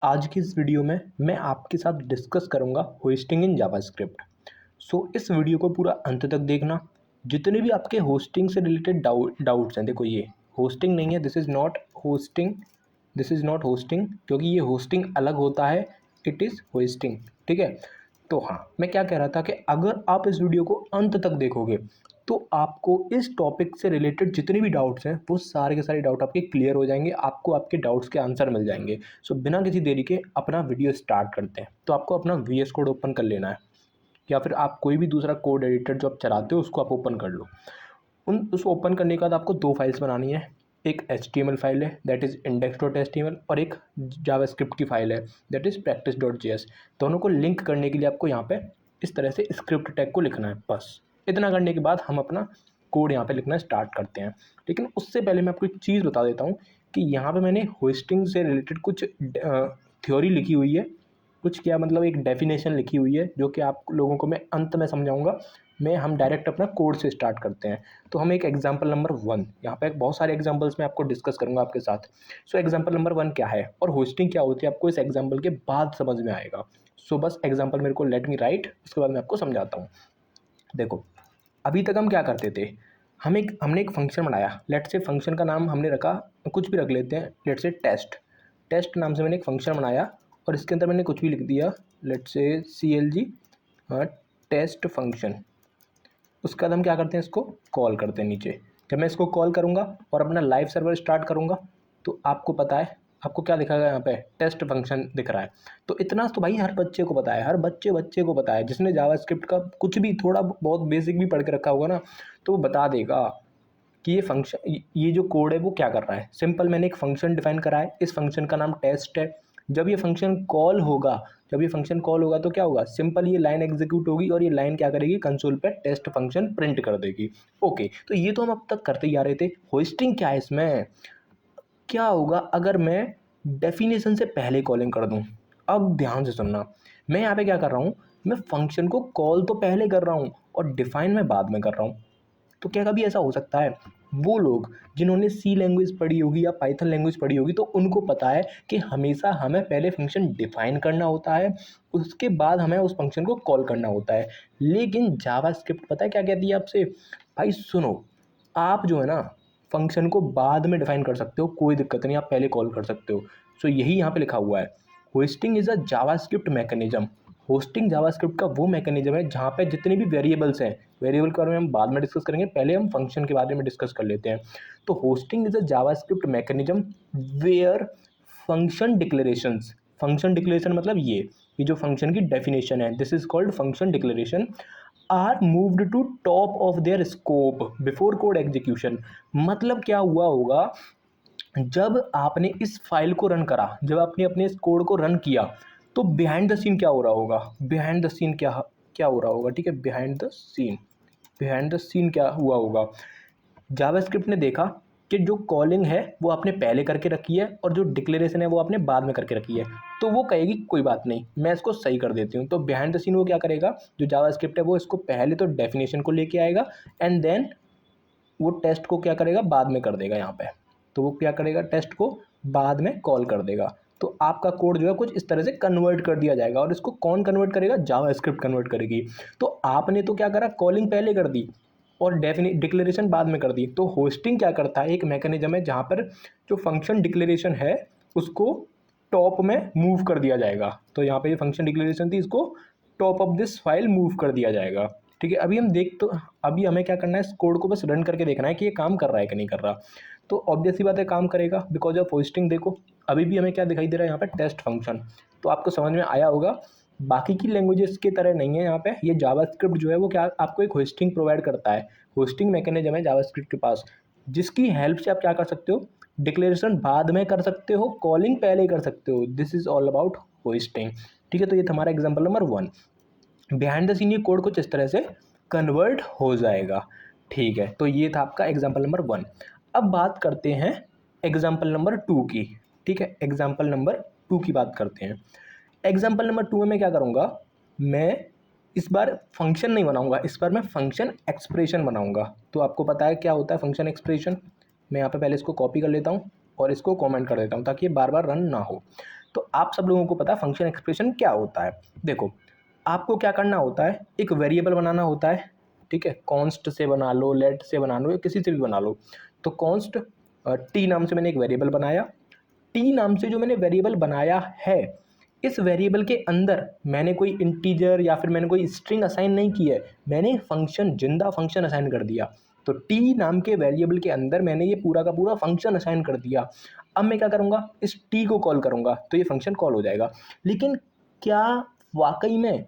आज की इस वीडियो में मैं आपके साथ डिस्कस करूंगा होस्टिंग इन जावास्क्रिप्ट। इस वीडियो को पूरा अंत तक देखना। जितने भी आपके होस्टिंग से रिलेटेड डाउट्स हैं, देखो ये होस्टिंग नहीं है, this is not hosting, this is not hosting, क्योंकि ये होस्टिंग अलग होता है, इट इज़ होस्टिंग। ठीक है। तो हाँ, मैं क्या कह रहा था कि अगर आप इस वीडियो को अंत तक देखोगे तो आपको इस टॉपिक से रिलेटेड जितने भी डाउट्स हैं वो सारे के सारे डाउट आपके क्लियर हो जाएंगे, आपको आपके डाउट्स के आंसर मिल जाएंगे। बिना किसी देरी के अपना वीडियो स्टार्ट करते हैं। तो आपको अपना VS कोड ओपन कर लेना है, या फिर आप कोई भी दूसरा कोड एडिटर जो आप चलाते हो उसको आप ओपन कर लो। उसको ओपन करने के बाद आपको दो फाइल्स बनानी है। एक HTML फाइल है, दैट इज़ index.html, और एक जावास्क्रिप्ट की फाइल है, दैट इज़ practice.js। दोनों को लिंक करने के लिए आपको यहाँ पे इस तरह से स्क्रिप्ट टैग को लिखना है। बस इतना करने के बाद हम अपना कोड यहाँ पे लिखना स्टार्ट करते हैं। लेकिन उससे पहले मैं आपको एक चीज़ बता देता हूँ कि यहाँ पे मैंने होस्टिंग से रिलेटेड कुछ थ्योरी लिखी हुई है, कुछ क्या मतलब एक डेफिनेशन लिखी हुई है, जो कि आप लोगों को मैं अंत में समझाऊंगा। हम डायरेक्ट अपना कोड से स्टार्ट करते हैं। तो हम एक एग्जांपल नंबर 1, यहाँ पे बहुत सारे एग्जांपल्स मैं आपको डिस्कस करूंगा आपके साथ। एग्जांपल नंबर 1 क्या है और होस्टिंग क्या होती है, आपको इस एग्जांपल के बाद समझ में आएगा। बस एग्जांपल मेरे को लेट मी राइट, उसके बाद मैं आपको समझाता हूँ। देखो, अभी तक हम क्या करते थे, हमने एक फंक्शन बनाया। लेट से फंक्शन का नाम हमने रखा, कुछ भी रख लेते हैं, लेट से टेस्ट। टेस्ट नाम से मैंने एक फंक्शन बनाया और इसके अंदर मैंने कुछ भी लिख दिया, लेट से CLG टेस्ट फंक्शन। उसके बाद हम क्या करते हैं, इसको कॉल करते हैं नीचे। जब मैं इसको कॉल करूँगा और अपना लाइव सर्वर स्टार्ट करूँगा तो आपको पता है, आपको क्या दिखाएगा, यहाँ पे टेस्ट फंक्शन दिख रहा है। तो इतना तो भाई हर बच्चे को पता है, हर बच्चे को पता है। जिसने जावास्क्रिप्ट का कुछ भी थोड़ा बहुत बेसिक भी पढ़ के रखा होगा ना, तो वो बता देगा कि ये फंक्शन, ये जो कोड है वो क्या कर रहा है। सिंपल, मैंने एक फंक्शन डिफाइन करा है, इस फंक्शन का नाम टेस्ट है। जब ये फंक्शन कॉल होगा, तो क्या होगा, सिंपल ये लाइन एग्जीक्यूट होगी और ये लाइन क्या करेगी, कंसोल पे टेस्ट फंक्शन प्रिंट कर देगी। ओके, तो ये तो हम अब तक करते ही आ रहे थे। होस्टिंग क्या है इसमें, क्या होगा अगर मैं डेफिनेशन से पहले कॉलिंग कर दूं। अब ध्यान से सुनना, मैं यहाँ पे क्या कर रहा हूँ, मैं फंक्शन को कॉल तो पहले कर रहा हूँ और डिफाइन मैं बाद में कर रहा हूँ। तो क्या कभी ऐसा हो सकता है, वो लोग जिन्होंने C लैंग्वेज पढ़ी होगी या पाइथन लैंग्वेज पढ़ी होगी तो उनको पता है कि हमेशा हमें पहले फंक्शन डिफाइन करना होता है, उसके बाद हमें उस फंक्शन को कॉल करना होता है। लेकिन जावास्क्रिप्ट पता है क्या कहती है आपसे, भाई सुनो, आप जो है ना फंक्शन को बाद में डिफाइन कर सकते हो, कोई दिक्कत नहीं, आप पहले कॉल कर सकते हो। यही यहाँ पे लिखा हुआ है, hoisting is a JavaScript mechanism. Hosting JavaScript का वो मैकेनिज्म है जहाँ पे जितने भी वेरिएबल्स हैं, वेरिएबल के बारे में हम बाद में डिस्कस करेंगे, पहले हम फंक्शन के बारे में डिस्कस कर लेते हैं। तो hoisting is a JavaScript mechanism where function declaration मतलब ये जो फंक्शन की डेफिनेशन है, this is called function declaration, are moved to top of their scope before code execution. मतलब क्या हुआ होगा, जब आपने इस फाइल को रन करा, जब आपने अपने इस कोड को रन किया, तो बिहाइंड द सीन क्या हो रहा होगा, बिहाइंड द सीन क्या क्या हो रहा होगा, ठीक है, बिहाइंड द सीन क्या हुआ होगा, जावास्क्रिप्ट ने देखा कि जो कॉलिंग है वो आपने पहले करके रखी है और जो डिक्लेरेशन है वो आपने बाद में करके रखी है। तो वो कहेगी कोई बात नहीं, मैं इसको सही कर देती हूँ। तो बिहाइंड द सीन वो क्या करेगा, जो जावास्क्रिप्ट है वो इसको पहले तो डेफिनेशन को लेके आएगा एंड देन वो टेस्ट को क्या करेगा, बाद में कर देगा यहाँ पे। तो वो क्या करेगा, टेस्ट को बाद में कॉल कर देगा। तो आपका कोड जो है कुछ इस तरह से कन्वर्ट कर दिया जाएगा। और इसको कौन कन्वर्ट करेगा, जावास्क्रिप्ट कन्वर्ट करेगी। तो आपने तो क्या करा, कॉलिंग पहले कर दी और डिक्लेरेशन बाद में कर दी। तो होस्टिंग क्या करता है, एक मैकेनिज्म है जहाँ पर जो फंक्शन डिक्लेरेशन है उसको टॉप में मूव कर दिया जाएगा। तो यहाँ पे ये फंक्शन डिक्लेरेशन थी, इसको top of this file move कर दिया जाएगा। ठीक है, अभी हमें क्या करना है, इस कोड को बस रन करके देखना है कि ये काम कर रहा है कि नहीं कर रहा। तो ऑब्वियस सी बात है, काम करेगा बिकॉज ऑफ होस्टिंग। देखो अभी भी हमें क्या दिखाई दे रहा है यहाँ पे, टेस्ट फंक्शन। तो आपको समझ में आया होगा, बाकी की लैंग्वेजेस की तरह नहीं है यहाँ पे। ये जावास्क्रिप्ट जो है वो क्या आपको एक होस्टिंग प्रोवाइड करता है, होस्टिंग मैकेनिज्म है जावास्क्रिप्ट के पास, जिसकी हेल्प से आप क्या कर सकते हो, डिक्लेरेशन बाद में कर सकते हो, कॉलिंग पहले कर सकते हो। This is all about hoisting. ठीक है, तो ये था हमारा example number 1। Behind the scene ये कोड कुछ इस तरह से कन्वर्ट हो जाएगा। ठीक है, तो ये था आपका एग्जाम्पल नंबर 1। अब बात करते हैं एग्जाम्पल नंबर 2 की। ठीक है, एग्जाम्पल नंबर 2 की बात करते हैं। एग्जाम्पल नंबर 2 में मैं क्या करूँगा, मैं इस बार फंक्शन नहीं बनाऊंगा, इस बार मैं फंक्शन एक्सप्रेशन बनाऊंगा। तो आपको पता है क्या होता है फंक्शन एक्सप्रेशन। मैं यहाँ पे पहले इसको कॉपी कर लेता हूँ और इसको कमेंट कर देता हूँ ताकि ये बार बार रन ना हो। तो आप सब लोगों को पता है फंक्शन एक्सप्रेशन क्या होता है। देखो, आपको क्या करना होता है, एक वेरिएबल बनाना होता है, ठीक है, कॉन्स्ट से बना लो, लेट से बना लो, या किसी से भी बना लो। तो कॉन्स्ट टी नाम से मैंने एक वेरिएबल बनाया। टी नाम से जो मैंने वेरिएबल बनाया है, इस वेरिएबल के अंदर मैंने कोई इंटीजर या फिर मैंने कोई स्ट्रिंग असाइन नहीं की है, मैंने फंक्शन, जिंदा फंक्शन असाइन कर दिया। तो टी नाम के वेरिएबल के अंदर मैंने ये पूरा का पूरा फंक्शन असाइन कर दिया। अब मैं क्या करूँगा, इस टी को कॉल करूँगा तो ये फंक्शन कॉल हो जाएगा। लेकिन क्या वाकई में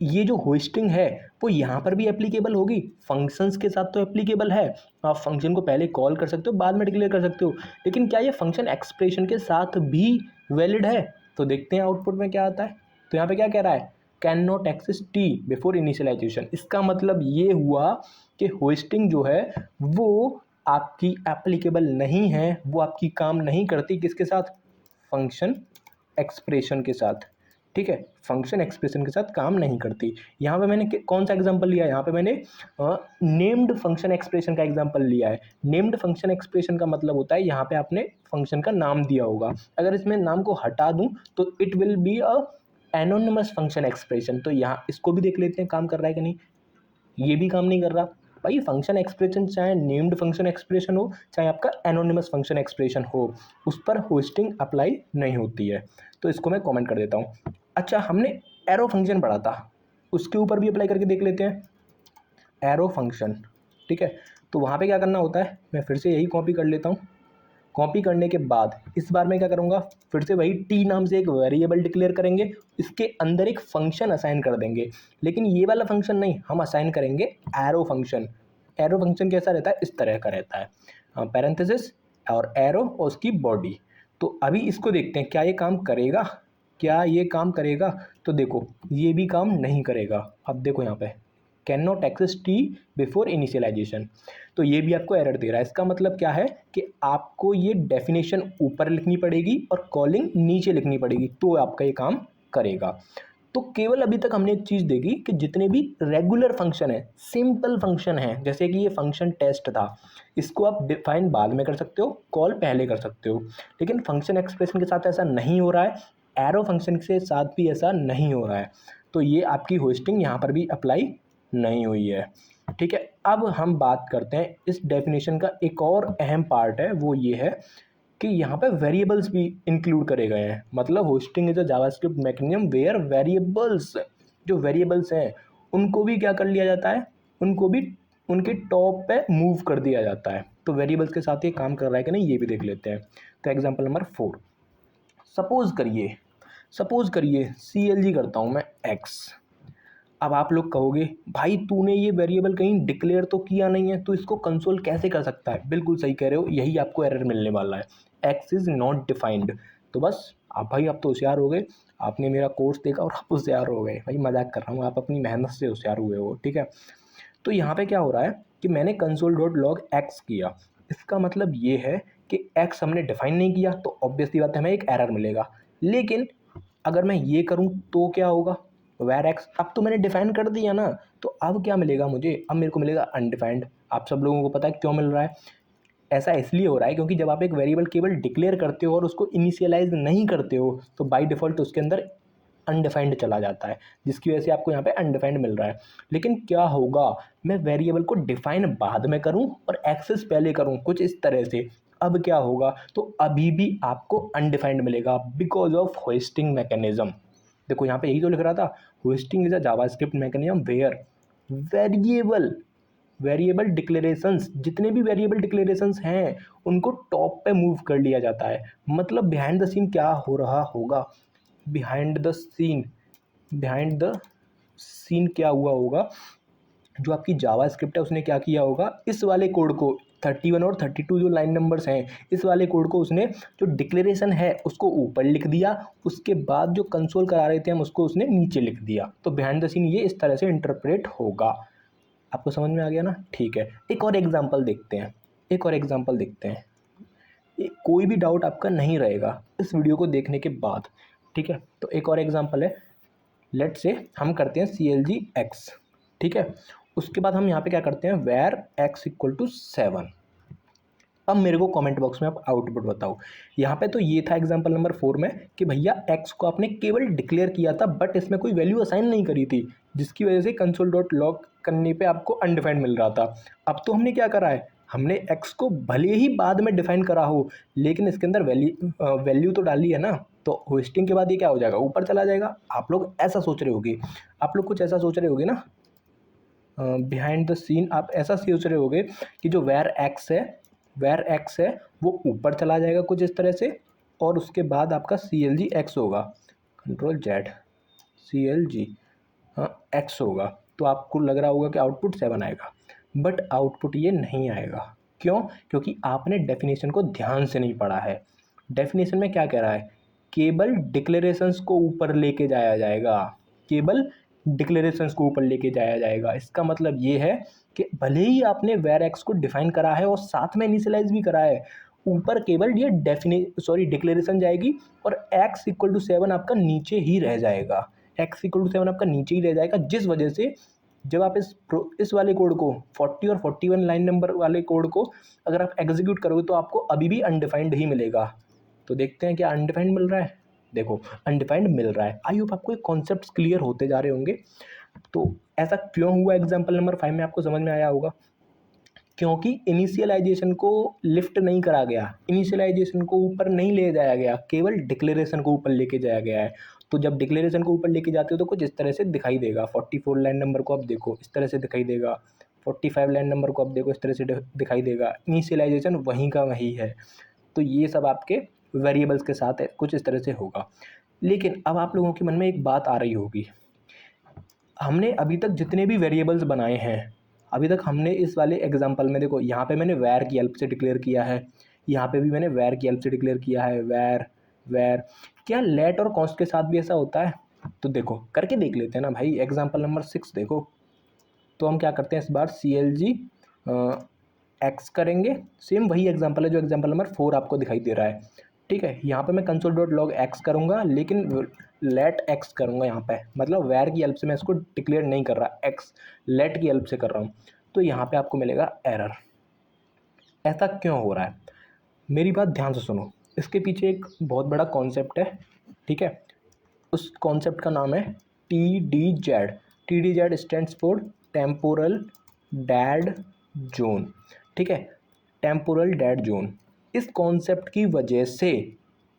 ये जो होस्टिंग है वो यहाँ पर भी एप्लीकेबल होगी? फंक्शंस के साथ तो एप्लीकेबल है, आप फंक्शन को पहले कॉल कर सकते हो, बाद में डिक्लेयर कर सकते हो, लेकिन क्या ये फंक्शन एक्सप्रेशन के साथ भी वैलिड है? तो देखते हैं आउटपुट में क्या आता है। तो यहाँ पे क्या कह रहा है, can not access T before initialisation. इसका मतलब ये हुआ कि होस्टिंग जो है वो आपकी एप्लीकेबल नहीं है, वो आपकी काम नहीं करती किसके साथ, फंक्शन एक्सप्रेशन के साथ। ठीक है, फंक्शन एक्सप्रेशन के साथ काम नहीं करती। यहाँ पे मैंने कौन सा एग्जांपल लिया है, यहाँ पे मैंने नेम्ड फंक्शन एक्सप्रेशन का एग्जांपल लिया है। नेम्ड फंक्शन एक्सप्रेशन का मतलब होता है यहाँ पे आपने फंक्शन का नाम दिया होगा, अगर इसमें नाम को हटा दूँ तो it will be a anonymous function expression. तो यहाँ इसको भी देख लेते हैं काम कर रहा है कि नहीं। ये भी काम नहीं कर रहा। भाई फंक्शन एक्सप्रेशन चाहे नेम्ड फंक्शन एक्सप्रेशन हो, चाहे आपका एनोनिमस फंक्शन एक्सप्रेशन हो, उस पर होस्टिंग अप्लाई नहीं होती है। तो इसको मैं कमेंट कर देता हूँ। अच्छा, हमने एरो फंक्शन पढ़ा था, उसके ऊपर भी अप्लाई करके देख लेते हैं, एरो फंक्शन। ठीक है, तो वहाँ पे क्या करना होता है, मैं फिर से यही कॉपी कर लेता हूँ। कॉपी करने के बाद इस बार मैं क्या करूँगा, फिर से वही टी नाम से एक वेरिएबल डिक्लेयर करेंगे, इसके अंदर एक फंक्शन असाइन कर देंगे। लेकिन ये वाला फंक्शन नहीं, हम असाइन करेंगे एरो फंक्शन। एरो फंक्शन कैसा रहता है, इस तरह का रहता है, पैरेंथेसिस और एरो और उसकी बॉडी। तो अभी इसको देखते हैं क्या ये काम करेगा, क्या ये काम करेगा। तो देखो ये भी काम नहीं करेगा। अब देखो यहाँ पे can not access T before initialisation, तो ये भी आपको एरर दे रहा है। इसका मतलब क्या है कि आपको ये डेफिनेशन ऊपर लिखनी पड़ेगी और कॉलिंग नीचे लिखनी पड़ेगी, तो आपका ये काम करेगा। तो केवल अभी तक हमने एक चीज़ देखी कि जितने भी रेगुलर फंक्शन है, सिंपल फंक्शन है, जैसे कि ये फंक्शन टेस्ट था, इसको आप डिफाइन बाद में कर सकते हो, कॉल पहले कर सकते हो। लेकिन फंक्शन एक्सप्रेशन के साथ ऐसा नहीं हो रहा है, एरो फंक्शन के साथ भी ऐसा नहीं हो रहा है। तो ये आपकी होस्टिंग यहाँ पर भी अप्लाई नहीं हुई है। ठीक है, अब हम बात करते हैं इस डेफिनेशन का एक और अहम पार्ट है, वो ये है कि यहाँ पे वेरिएबल्स भी इंक्लूड करे गए हैं। मतलब hoisting is a JavaScript mechanism where variables, जो वेरिएबल्स हैं उनको भी क्या कर लिया जाता है, उनको भी उनके टॉप पे मूव कर दिया जाता है। तो वेरिएबल्स के साथ ये काम कर रहा है कि नहीं, ये भी देख लेते हैं। तो एग्जाम्पल नंबर 4, सपोज करिए CLG करता हूँ मैं एक्स। अब आप लोग कहोगे भाई तूने ये वेरिएबल कहीं डिक्लेयर तो किया नहीं है, तो इसको कंसोल कैसे कर सकता है। बिल्कुल सही कह रहे हो, यही आपको एरर मिलने वाला है, एक्स इज़ नॉट डिफाइंड। तो बस आप भाई आप तो होशियार हो गए, आपने मेरा कोर्स देखा और आप होशियार हो गए। भाई मजाक कर रहा हूँ, आप अपनी मेहनत से होशियार हुए हो। ठीक है, तो यहाँ पे क्या हो रहा है कि मैंने console.log x किया, इसका मतलब ये है कि x हमने डिफाइन नहीं किया, तो ऑब्वियसली बात है हमें एक एरर मिलेगा। लेकिन अगर मैं ये करूँ तो क्या होगा, वेर एक्स, अब तो मैंने डिफाइन कर दिया ना, तो अब क्या मिलेगा मुझे, अब मेरे को मिलेगा अनडिफाइंड। आप सब लोगों को पता है क्यों मिल रहा है, ऐसा इसलिए हो रहा है क्योंकि जब आप एक वेरिएबल केवल डिक्लेयर करते हो और उसको इनिशियलाइज नहीं करते हो, तो बाय डिफ़ॉल्ट उसके अंदर अनडिफाइंड चला जाता है, जिसकी वजह से आपको यहाँ पे अनडिफाइंड मिल रहा है। लेकिन क्या होगा, मैं वेरिएबल को डिफाइन बाद में करूँ और एक्सेस पहले करूँ, कुछ इस तरह से, अब क्या होगा, तो अभी भी आपको अनडिफाइंड मिलेगा बिकॉज ऑफ होस्टिंग मैकेनिज्म। देखो यहाँ पे यही तो लिख रहा था, hoisting is a JavaScript mechanism where variable declarations, जितने भी वेरिएबल डिक्लेरेशंस हैं उनको टॉप पे मूव कर लिया जाता है। मतलब बिहाइंड द सीन क्या हो रहा होगा, बिहाइंड द सीन क्या हुआ होगा, जो आपकी जावा स्क्रिप्ट है उसने क्या किया होगा, इस वाले कोड को 31 और 32 जो लाइन नंबर्स हैं, इस वाले कोड को उसने जो डिक्लेरेशन है उसको ऊपर लिख दिया, उसके बाद जो कंसोल करा रहे थे हम उसको उसने नीचे लिख दिया। तो बिहाइंड द सीन ये इस तरह से इंटरप्रेट होगा। आपको समझ में आ गया ना। ठीक है, एक और एग्जाम्पल देखते हैं, कोई भी डाउट आपका नहीं रहेगा इस वीडियो को देखने के बाद। ठीक है, तो एक और एग्जाम्पल है, लेट से हम करते हैं CLG x। ठीक है, उसके बाद हम यहाँ पे क्या करते हैं, वेर x इक्वल टू 7। अब मेरे को कमेंट बॉक्स में आप आउटपुट बताओ। यहाँ पे तो ये था एग्जांपल नंबर 4 में कि भैया एक्स को आपने केवल डिक्लेयर किया था बट इसमें कोई वैल्यू असाइन नहीं करी थी, जिसकी वजह से कंसोल डॉट लॉग करने पे आपको अनडिफाइंड मिल रहा था। अब तो हमने क्या करा है, हमने एक्स को भले ही बाद में डिफाइन करा हो लेकिन इसके अंदर वैल्यू तो डाली है ना, तो होस्टिंग के बाद ये क्या हो जाएगा, ऊपर चला जाएगा। आप लोग ऐसा सोच रहे होगे, आप लोग कुछ ऐसा सोच रहे होगे ना, बिहाइंड द सीन आप ऐसा सोच रहे होगे कि जो वेर एक्स है वो ऊपर चला जाएगा कुछ इस तरह से, और उसके बाद आपका सी एल जी एक्स होगा, control Z C L G X होगा। तो आपको लग रहा होगा कि आउटपुट 7 आएगा, बट आउटपुट ये नहीं आएगा। क्यों? क्योंकि आपने डेफिनेशन को ध्यान से नहीं पढ़ा है। डेफिनेशन में क्या कह रहा है, केवल डिक्लेरेशंस को ऊपर लेके जाया जाएगा, केवल डिक्लेरेशंस को ऊपर लेके जाया जाएगा। इसका मतलब ये है कि भले ही आपने वेर एक्स को डिफाइन करा है और साथ में इनिशियलाइज भी करा है, ऊपर केवल ये डिक्लेरेशन जाएगी और एक्स इक्वल टू 7 आपका नीचे ही रह जाएगा, एक्स इक्वल टू 7 आपका नीचे ही रह जाएगा। जिस वजह से जब आप इस वाले कोड को 40 और 41 लाइन नंबर वाले कोड को अगर आप एग्जीक्यूट करोगे तो आपको अभी भी अनडिफाइंड ही मिलेगा। तो देखते हैं क्या अनडिफाइंड मिल रहा है। देखो अनडिफाइंड मिल रहा है। आई होप आपको ये कॉन्सेप्ट्स क्लियर होते जा रहे होंगे। तो ऐसा क्यों हुआ एग्जाम्पल नंबर 5 में, आपको समझ में आया होगा, क्योंकि इनिशियलाइजेशन को लिफ्ट नहीं करा गया, इनिशियलाइजेशन को ऊपर नहीं ले जाया गया, केवल डिक्लेरेशन को ऊपर लेके जाया गया है। तो जब डिक्लेरेशन को ऊपर लेके जाते हो तो कुछ इस तरह से दिखाई देगा। 44 लाइन नंबर को आप देखो इस तरह से दिखाई देगा, 45 लाइन नंबर को आप देखो इस तरह से दिखाई देगा। इनिशियलाइजेशन वहीं का वहीं है। तो ये सब आपके वेरिएबल्स के साथ है, कुछ इस तरह से होगा। लेकिन अब आप लोगों के मन में एक बात आ रही होगी, हमने अभी तक जितने भी वेरिएबल्स बनाए हैं, अभी तक हमने इस वाले एग्जांपल में देखो यहाँ पे मैंने वैर की हेल्प से डिक्लेयर किया है, यहाँ पे भी मैंने वैर की हेल्प से डिक्लेयर किया है, वैर वैर। क्या लेट और कॉन्स्ट के साथ भी ऐसा होता है? तो देखो करके देख लेते हैं ना भाई। एग्जांपल नंबर 6 देखो, तो हम क्या करते हैं इस बार सी एल जी एक्स करेंगे। सेम वही एग्जांपल है जो एग्जांपल नंबर 4 आपको दिखाई दे रहा है। ठीक है, यहाँ पे मैं कंसोल डॉट लॉग एक्स करूँगा लेकिन लेट एक्स करूँगा यहाँ पे, मतलब वैर की हेल्प से मैं इसको डिक्लेयर नहीं कर रहा, एक्स लेट की हेल्प से कर रहा हूँ। तो यहाँ पे आपको मिलेगा एरर। ऐसा क्यों हो रहा है? मेरी बात ध्यान से सुनो, इसके पीछे एक बहुत बड़ा कॉन्सेप्ट है। ठीक है, उस कॉन्सेप्ट का नाम है T D Z. T D Z stands for temporal dead zone. ठीक है, टेम्पोरल डेड जोन। इस कॉन्सेप्ट की वजह से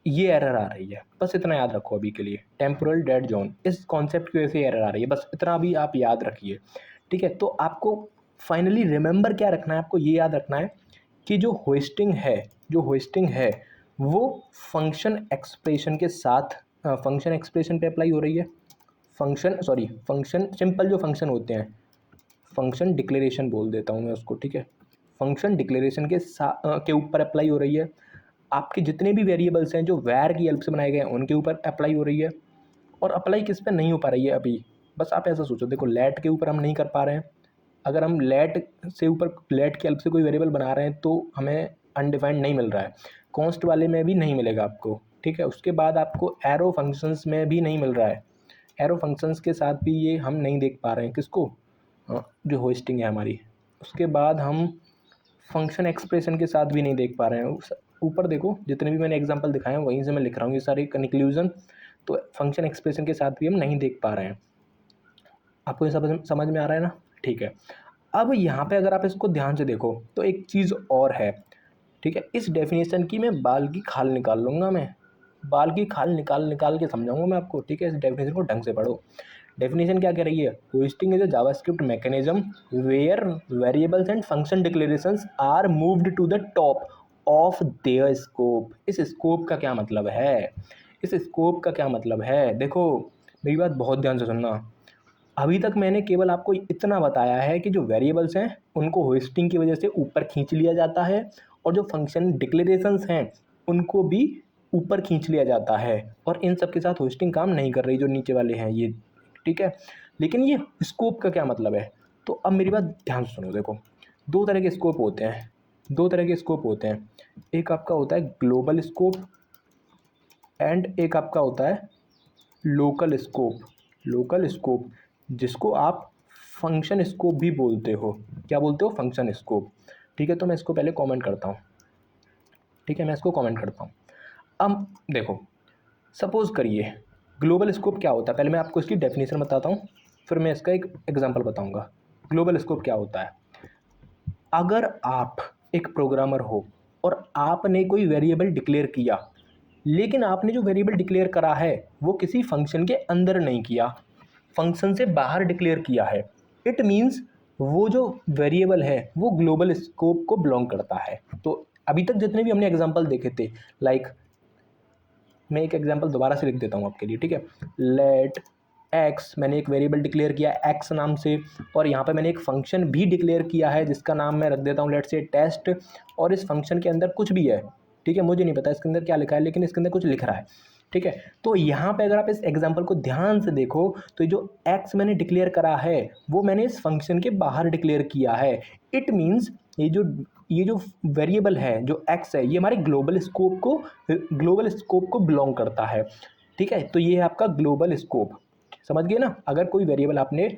ये एरर आ रही है, बस इतना याद रखो अभी के लिए। टेम्पोरल डेड जोन, इस कॉन्सेप्ट की वजह से एरर आ रही है, बस इतना भी आप याद रखिए। ठीक है, तो आपको फाइनली रिमेंबर क्या रखना है, आपको ये याद रखना है कि जो होस्टिंग है, जो होस्टिंग है वो फंक्शन एक्सप्रेशन के साथ, फंक्शन एक्सप्रेशन पे अप्लाई हो रही है। फंक्शन सिंपल जो फंक्शन होते हैं, फंक्शन डिक्लेरेशन बोल देता हूँ मैं उसको। ठीक है, फंक्शन डिक्लेरेशन के ऊपर अप्लाई हो रही है। आपके जितने भी वेरिएबल्स हैं जो वैर की हेल्प से बनाए गए हैं उनके ऊपर अप्लाई हो रही है। और अप्लाई किस पे नहीं हो पा रही है अभी, बस आप ऐसा सोचो, देखो लेट के ऊपर हम नहीं कर पा रहे हैं। अगर हम लेट से ऊपर लेट की हेल्प से कोई वेरिएबल बना रहे हैं तो हमें अनडिफाइंड नहीं मिल रहा है। कॉन्स्ट वाले में भी नहीं मिलेगा आपको। ठीक है, उसके बाद आपको एरो फंक्शंस में भी नहीं मिल रहा है। एरो फंक्शंस के साथ भी ये हम नहीं देख पा रहे हैं किसको, जो होस्टिंग है हमारी। उसके बाद हम फंक्शन एक्सप्रेशन के साथ भी नहीं देख पा रहे हैं। ऊपर देखो जितने भी मैंने एग्जांपल दिखाए हैं वहीं से मैं लिख रहा हूँ ये सारे कंक्लूजन। तो फंक्शन एक्सप्रेशन के साथ भी हम नहीं देख पा रहे हैं। आपको ये सब समझ में आ रहा है ना? ठीक है, अब यहाँ पे अगर आप इसको ध्यान से देखो तो एक चीज़ और है। ठीक है, इस डेफिनेशन की मैं बाल की खाल निकाल लूँगा, मैं बाल की खाल निकाल निकाल के समझाऊंगा मैं आपको। ठीक है, इस डेफिनेशन को ढंग से पढ़ो। डेफिनेशन क्या कह रही है, hoisting is a JavaScript mechanism where variables and function declarations are moved to the top of their scope. इस स्कोप का क्या मतलब है, इस स्कोप का क्या मतलब है? देखो मेरी बात बहुत ध्यान से सुनना। अभी तक मैंने केवल आपको इतना बताया है कि जो वेरिएबल्स हैं उनको होस्टिंग की वजह से ऊपर खींच लिया जाता है, और जो फंक्शन डिक्लेरेशंस हैं उनको भी ऊपर खींच लिया जाता है, और इन सब के साथ होस्टिंग काम नहीं कर रही जो नीचे वाले हैं ये। ठीक है, लेकिन ये स्कोप का क्या मतलब है? तो अब मेरी बात ध्यान से सुनो। देखो दो तरह के स्कोप होते हैं, दो तरह के स्कोप होते हैं। एक आपका होता है ग्लोबल स्कोप एंड एक आपका होता है लोकल स्कोप। लोकल स्कोप जिसको आप फंक्शन स्कोप भी बोलते हो। क्या बोलते हो? Function scope. ठीक है, तो मैं इसको पहले कमेंट करता हूँ। ठीक है, मैं इसको कमेंट करता हूँ। अब देखो, सपोज़ करिए ग्लोबल स्कोप क्या होता है, पहले मैं आपको इसकी डेफिनेशन बताता हूँ, फिर मैं इसका एक एग्जांपल बताऊँगा। ग्लोबल स्कोप क्या होता है? अगर आप एक प्रोग्रामर हो और आपने कोई वेरिएबल डिक्लेयर किया, लेकिन आपने जो वेरिएबल डिक्लेयर करा है वो किसी फंक्शन के अंदर नहीं किया, फंक्शन से बाहर डिक्लेयर किया है, इट मीन्स वो जो वेरिएबल है वो ग्लोबल स्कोप को बिलोंग करता है। तो अभी तक जितने भी हमने एग्जांपल देखे थे, लाइक मैं एक एग्जांपल दोबारा से लिख देता हूँ आपके लिए, ठीक है। लेट एक्स, मैंने एक वेरिएबल डिक्लेयर किया एक्स नाम से, और यहाँ पे मैंने एक फंक्शन भी डिक्लेयर किया है जिसका नाम मैं रख देता हूँ लेट से टेस्ट, और इस फंक्शन के अंदर कुछ भी है, ठीक है, मुझे नहीं पता इसके अंदर क्या लिखा है, लेकिन इसके अंदर कुछ लिख रहा है, ठीक है। तो यहाँ पे अगर आप इस एग्जांपल को ध्यान से देखो तो ये जो एक्स मैंने डिक्लेयर करा है वो मैंने इस फंक्शन के बाहर डिक्लेयर किया है। इट मीन्स ये जो वेरिएबल है जो एक्स है ये हमारे ग्लोबल स्कोप को बिलोंग करता है, ठीक है। तो ये है आपका ग्लोबल स्कोप, समझ गए ना। अगर कोई वेरिएबल आपने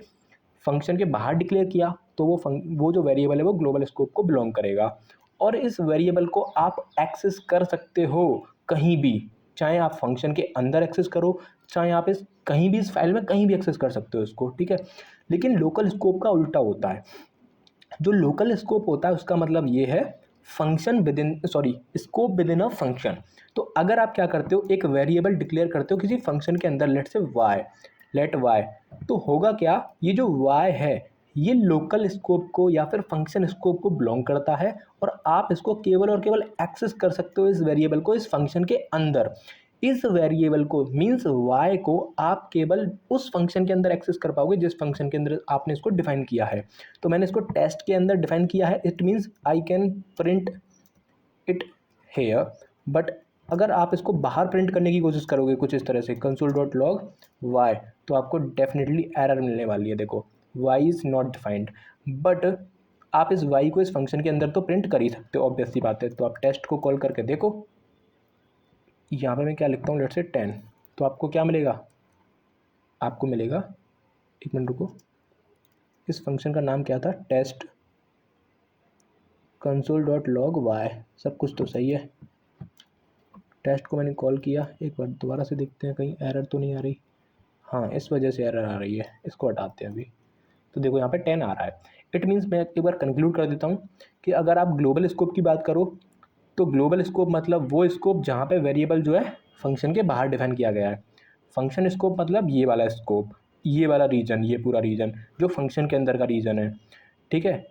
फंक्शन के बाहर डिक्लेयर किया तो वो जो वेरिएबल है वो ग्लोबल स्कोप को बिलोंग करेगा, और इस वेरिएबल को आप एक्सेस कर सकते हो कहीं भी, चाहे आप फंक्शन के अंदर एक्सेस करो, चाहे आप इस कहीं भी इस फाइल में कहीं भी एक्सेस कर सकते हो इसको, ठीक है। लेकिन लोकल स्कोप का उल्टा होता है। जो लोकल स्कोप होता है उसका मतलब ये है function with in scope with in a function. तो अगर आप क्या करते हो, एक वेरिएबल डिक्लेयर करते हो किसी फंक्शन के अंदर, लेट वाई, तो होगा क्या, ये जो वाई है ये लोकल स्कोप को या फिर फंक्शन स्कोप को बिलोंग करता है, और आप इसको केवल और केवल एक्सेस कर सकते हो इस वेरिएबल को इस फंक्शन के अंदर। इस वेरिएबल को मीन्स y को आप केवल उस फंक्शन के अंदर एक्सेस कर पाओगे जिस फंक्शन के अंदर आपने इसको डिफाइन किया है। तो मैंने इसको टेस्ट के अंदर डिफाइन किया है, it means I can print it here, but अगर आप इसको बाहर प्रिंट करने की कोशिश करोगे कुछ इस तरह से console.log y, तो आपको डेफिनेटली एरर मिलने वाली है। देखो y is not defined, but आप इस y को इस फंक्शन के अंदर तो प्रिंट कर ही सकते हो, ऑब्वियस सी बात है। तो आप टेस्ट को कॉल करके देखो, यहाँ पे मैं क्या लिखता हूँ, लेट्स से 10, तो आपको क्या मिलेगा, आपको मिलेगा, एक मिनट रुको, इस फंक्शन का नाम क्या था, टेस्ट console.log y, सब कुछ तो सही है। टेस्ट को मैंने कॉल किया, एक बार दोबारा से देखते हैं कहीं एरर तो नहीं आ रही। हाँ, इस वजह से एरर आ रही है, इसको हटाते हैं अभी। तो देखो यहाँ पे 10 आ रहा है। इट मीन्स मैं एक बार कंक्लूड कर देता हूँ कि अगर आप ग्लोबल स्कोप की बात करो तो ग्लोबल स्कोप मतलब वो स्कोप जहाँ पे वेरिएबल जो है फंक्शन के बाहर डिफाइन किया गया है। फंक्शन स्कोप मतलब ये वाला स्कोप, ये वाला रीजन, ये पूरा रीजन जो फंक्शन के अंदर का रीजन है, ठीक है।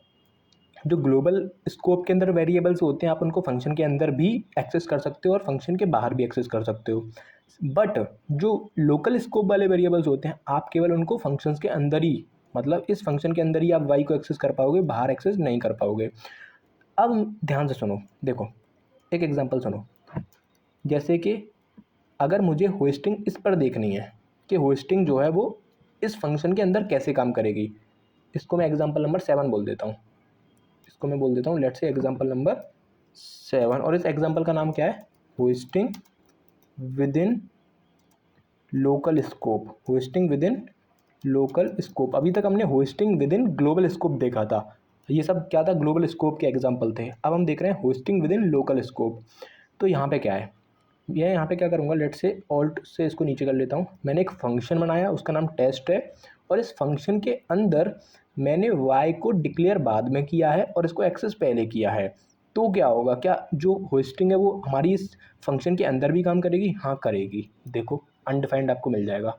जो ग्लोबल स्कोप के अंदर वेरिएबल्स होते हैं आप उनको फंक्शन के अंदर भी एक्सेस कर सकते हो और फंक्शन के बाहर भी एक्सेस कर सकते हो, बट जो लोकल स्कोप वाले वेरिएबल्स होते हैं आप केवल उनको फंक्शंस के अंदर ही, मतलब इस फंक्शन के अंदर ही आप वाई को एक्सेस कर पाओगे, बाहर एक्सेस नहीं कर पाओगे। अब ध्यान से सुनो, देखो एक एग्जांपल सुनो, जैसे कि अगर मुझे होस्टिंग इस पर देखनी है कि होस्टिंग जो है वो इस फंक्शन के अंदर कैसे काम करेगी, इसको मैं एग्जांपल नंबर 7 बोल देता हूँ, इसको मैं बोल देता हूँ लेट्स से एग्जांपल नंबर 7, और इस एग्जांपल का नाम क्या है, hosting with in local scope, hosting with in local scope. अभी तक हमने hosting with in global scope देखा था, ये सब क्या था, ग्लोबल स्कोप के एग्जांपल थे। अब हम देख रहे हैं hosting with in local scope. तो यहाँ पे क्या है, ये यहाँ पे क्या करूँगा, लेट से ऑल्ट से इसको नीचे कर लेता हूँ। मैंने एक फंक्शन बनाया, उसका नाम टेस्ट है, और इस फंक्शन के अंदर मैंने y को डिक्लेयर बाद में किया है और इसको एक्सेस पहले किया है। तो क्या होगा, क्या जो होस्टिंग है वो हमारी इस फंक्शन के अंदर भी काम करेगी, हाँ करेगी। देखो अनडिफाइंड आपको मिल जाएगा,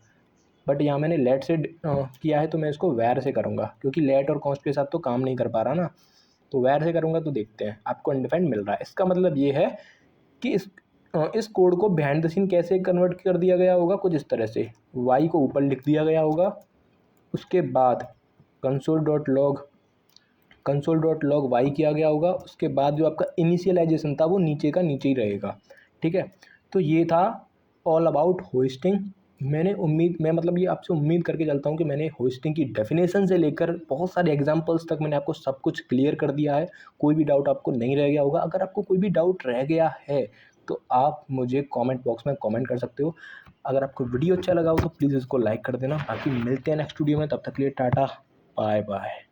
बट यहाँ मैंने लेट से किया है तो मैं इसको वैर से करूँगा, क्योंकि लेट और कॉन्स्ट के साथ तो काम नहीं कर पा रहा ना, तो वैर से करूँगा। तो देखते हैं आपको अनडिफाइंड मिल रहा है। इसका मतलब ये है कि इस कोड को बिहाइंड द सीन कैसे कन्वर्ट कर दिया गया होगा, कुछ इस तरह से y को ऊपर लिख दिया गया होगा, उसके बाद console.log y किया गया होगा, उसके बाद जो आपका इनिशियलाइजेशन था वो नीचे का नीचे ही रहेगा, ठीक है। तो ये था ऑल अबाउट होस्टिंग। मैं मतलब ये आपसे उम्मीद करके चलता हूँ कि मैंने होस्टिंग की डेफिनेशन से लेकर बहुत सारे एग्जांपल्स तक मैंने आपको सब कुछ क्लियर कर दिया है, कोई भी डाउट आपको नहीं रह गया होगा। अगर आपको कोई भी डाउट रह गया है तो आप मुझे कमेंट बॉक्स में कमेंट कर सकते हो। अगर आपको वीडियो अच्छा लगा हो तो प्लीज़ इसको लाइक कर देना। बाकी मिलते हैं नेक्स्ट वीडियो में, तब तक के लिए टाटा बाय बाय।